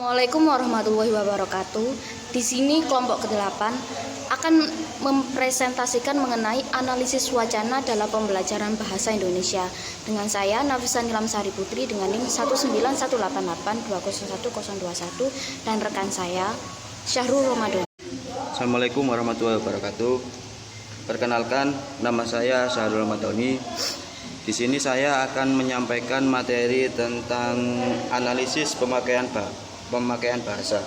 Assalamualaikum warahmatullahi wabarakatuh. Di sini kelompok ke-8 akan mempresentasikan mengenai analisis wacana dalam pembelajaran bahasa Indonesia dengan saya Nafisa Nilamsari Putri dengan NIM 19188201021 dan rekan saya Syahrul Ramadan. Assalamualaikum warahmatullahi wabarakatuh. Perkenalkan, nama saya Syahrul Ramadhani. Di sini saya akan menyampaikan materi tentang analisis pemakaian bahasa.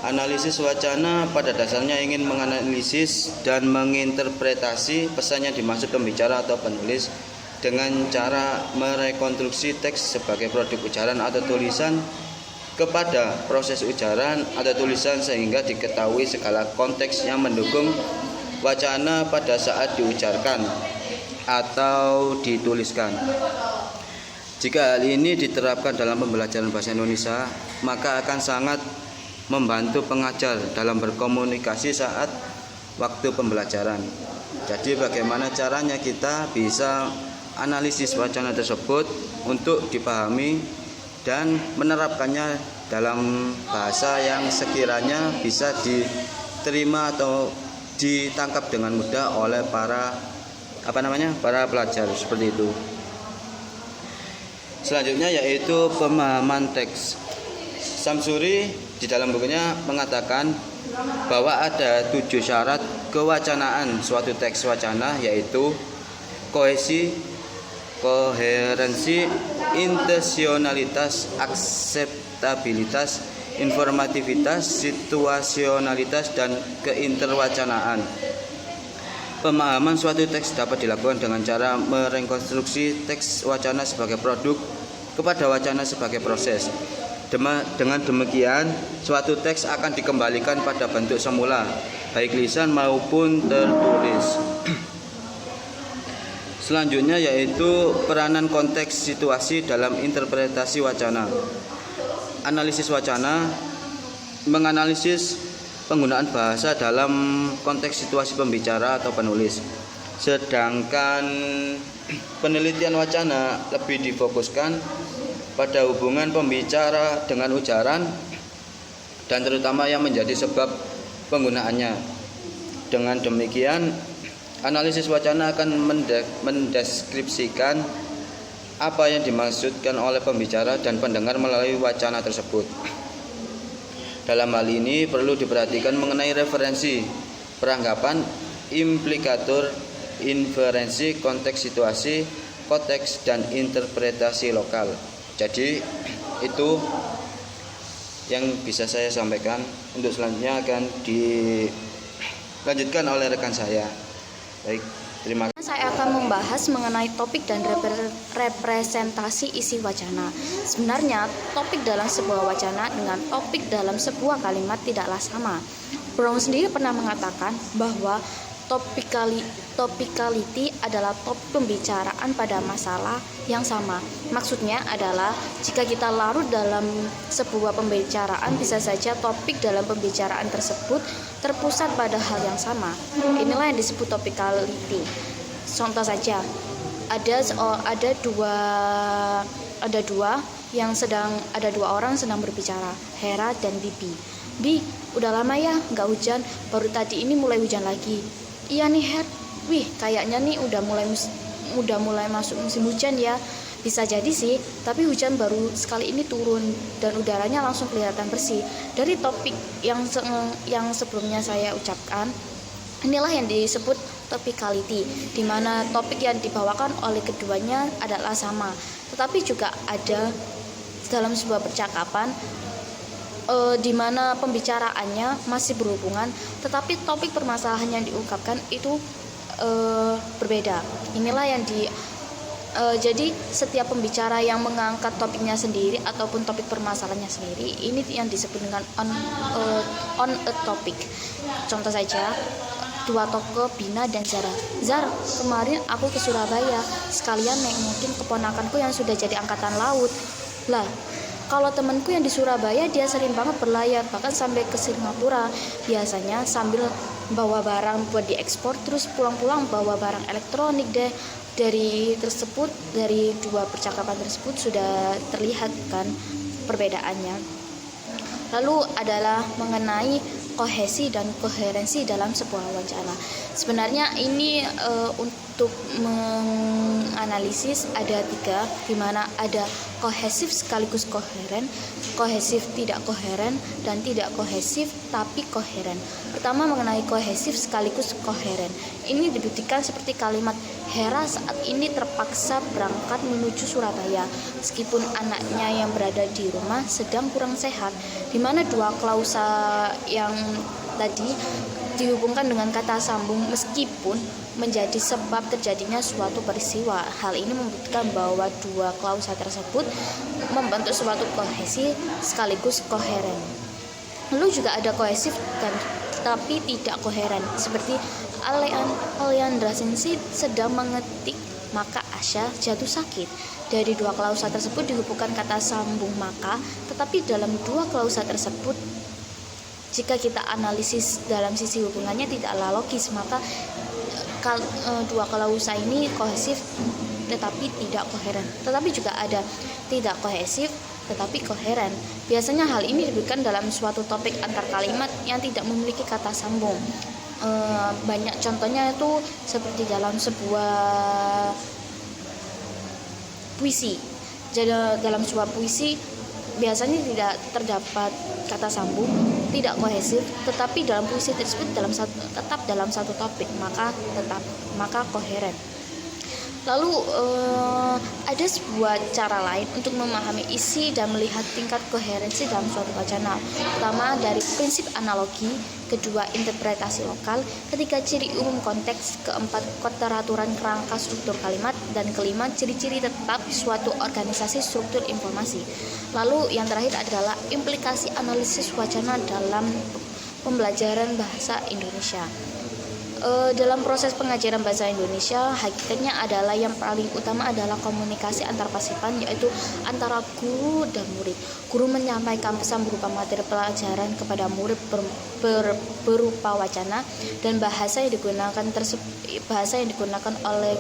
Analisis wacana pada dasarnya ingin menganalisis dan menginterpretasi pesan yang dimaksud pembicara atau penulis dengan cara merekonstruksi teks sebagai produk ujaran atau tulisan kepada proses ujaran atau tulisan sehingga diketahui segala konteks yang mendukung wacana pada saat diujarkan atau dituliskan. Jika hal ini diterapkan dalam pembelajaran bahasa Indonesia, maka akan sangat membantu pengajar dalam berkomunikasi saat waktu pembelajaran. Jadi bagaimana caranya kita bisa analisis wacana tersebut untuk dipahami dan menerapkannya dalam bahasa yang sekiranya bisa diterima atau ditangkap dengan mudah oleh para pelajar seperti itu. Selanjutnya yaitu pemahaman teks. Samsuri di dalam bukunya mengatakan bahwa ada 7 syarat kewacanaan suatu teks wacana, yaitu kohesi, koherensi, intensionalitas, akseptabilitas, informativitas, situasionalitas, dan keinterwacanaan. Pemahaman suatu teks dapat dilakukan dengan cara merekonstruksi teks wacana sebagai produk kepada wacana sebagai proses. Dengan demikian, suatu teks akan dikembalikan pada bentuk semula, baik lisan maupun tertulis. Selanjutnya yaitu peranan konteks situasi dalam interpretasi wacana. Analisis wacana menganalisis penggunaan bahasa dalam konteks situasi pembicara atau penulis. Sedangkan penelitian wacana lebih difokuskan pada hubungan pembicara dengan ujaran dan terutama yang menjadi sebab penggunaannya. Dengan demikian, analisis wacana akan mendeskripsikan apa yang dimaksudkan oleh pembicara dan pendengar melalui wacana tersebut. Dalam hal ini perlu diperhatikan mengenai referensi, peranggapan, implikator, inferensi, konteks situasi, konteks, dan interpretasi lokal. Jadi itu yang bisa saya sampaikan. Untuk selanjutnya akan dilanjutkan oleh rekan saya. Baik, terima kasih. Saya akan membahas mengenai topik dan representasi isi wacana. Sebenarnya, topik dalam sebuah wacana dengan topik dalam sebuah kalimat tidaklah sama. Brown sendiri pernah mengatakan bahwa topicality adalah topik pembicaraan pada masalah yang sama. Maksudnya adalah jika kita larut dalam sebuah pembicaraan, bisa saja topik dalam pembicaraan tersebut terpusat pada hal yang sama. Inilah yang disebut topicality. Contoh saja, ada dua orang sedang berbicara, Hera dan Bibi. Bi, udah lama ya nggak hujan, baru tadi ini mulai hujan lagi. Iya nih Her, wih kayaknya nih udah mulai masuk musim hujan ya. Bisa jadi sih, tapi hujan baru sekali ini turun dan udaranya langsung kelihatan bersih. Dari topik yang sebelumnya saya ucapkan, inilah yang disebut topicality, di mana topik yang dibawakan oleh keduanya adalah sama, tetapi juga ada dalam sebuah percakapan di mana pembicaraannya masih berhubungan, tetapi topik permasalahan yang diungkapkan itu berbeda. Inilah yang jadi setiap pembicara yang mengangkat topiknya sendiri ataupun topik permasalahannya sendiri, ini yang disebut dengan on a topic. Contoh saja, dua tokoh Bina dan Zara. Zar, kemarin aku ke Surabaya, sekalian nengokin keponakanku yang sudah jadi angkatan laut. Lah, kalau temanku yang di Surabaya dia sering banget berlayar, bahkan sampai ke Singapura. Biasanya sambil bawa barang buat diekspor, terus pulang-pulang bawa barang elektronik deh. Dari dua percakapan tersebut sudah terlihat kan perbedaannya. Lalu adalah mengenai kohesi dan koherensi dalam sebuah wacana. Sebenarnya ini untuk menganalisis ada 3, di mana ada kohesif sekaligus koheren, kohesif tidak koheren, dan tidak kohesif tapi koheren. Pertama mengenai kohesif sekaligus koheren. Ini dibuktikan seperti kalimat Hera saat ini terpaksa berangkat menuju Surabaya meskipun anaknya yang berada di rumah sedang kurang sehat, di mana dua klausa yang tadi dihubungkan dengan kata sambung meskipun menjadi sebab terjadinya suatu peristiwa. Hal ini membuktikan bahwa dua klausa tersebut membentuk suatu kohesi sekaligus koheren. Lalu juga ada kohesif dan tapi tidak koheren, seperti Aleandra Sensi sedang mengetik maka Asya jatuh sakit. Dari dua klausa tersebut dihubungkan kata sambung maka, tetapi dalam dua klausa tersebut jika kita analisis dalam sisi hubungannya tidaklah logis, maka dua klausa ini kohesif tetapi tidak koheren. Tetapi juga ada tidak kohesif tetapi koheren. Biasanya hal ini diberikan dalam suatu topik antar kalimat yang tidak memiliki kata sambung. Banyak contohnya itu seperti dalam sebuah puisi. Jadi dalam sebuah puisi biasanya tidak terdapat kata sambung, tidak kohesif, tetapi dalam puisi tersebut tetap dalam satu topik, maka koheren. Lalu ada sebuah cara lain untuk memahami isi dan melihat tingkat koherensi dalam suatu wacana. Pertama dari prinsip analogi, kedua interpretasi lokal, ketiga ciri umum konteks, keempat keteraturan kerangka struktur kalimat, dan kelima ciri-ciri tetap suatu organisasi struktur informasi. Lalu yang terakhir adalah implikasi analisis wacana dalam pembelajaran bahasa Indonesia. Dalam proses pengajaran bahasa Indonesia, hakikatnya adalah yang paling utama adalah komunikasi antar pasipan, yaitu antara guru dan murid. Guru menyampaikan pesan berupa materi pelajaran kepada murid berupa wacana, dan bahasa yang digunakan oleh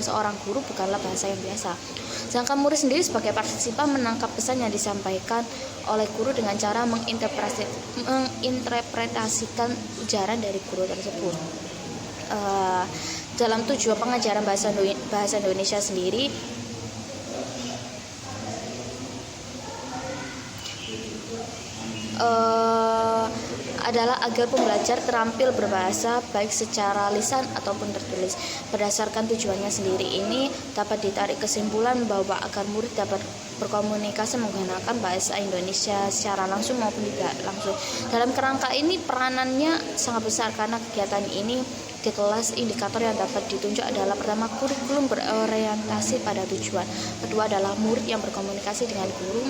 seorang guru bukanlah bahasa yang biasa. Sedangkan murid sendiri sebagai partisipan menangkap pesan yang disampaikan oleh guru dengan cara menginterpretasikan ujaran dari guru tersebut. Dalam tujuan pengajaran bahasa Indonesia sendiri, adalah agar pembelajar terampil berbahasa baik secara lisan ataupun tertulis. Berdasarkan tujuannya sendiri ini dapat ditarik kesimpulan bahwa agar murid dapat berkomunikasi menggunakan bahasa Indonesia secara langsung maupun tidak langsung. Dalam kerangka ini peranannya sangat besar karena kegiatan ini di kelas. Indikator yang dapat ditunjuk adalah pertama kurikulum berorientasi pada tujuan, kedua adalah murid yang berkomunikasi dengan guru,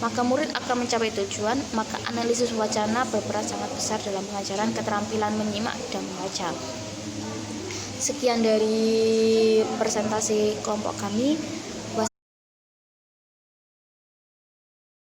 maka murid akan mencapai tujuan. Maka analisis wacana berperan sangat besar dalam pengajaran keterampilan menyimak dan membaca. Sekian dari presentasi kelompok kami.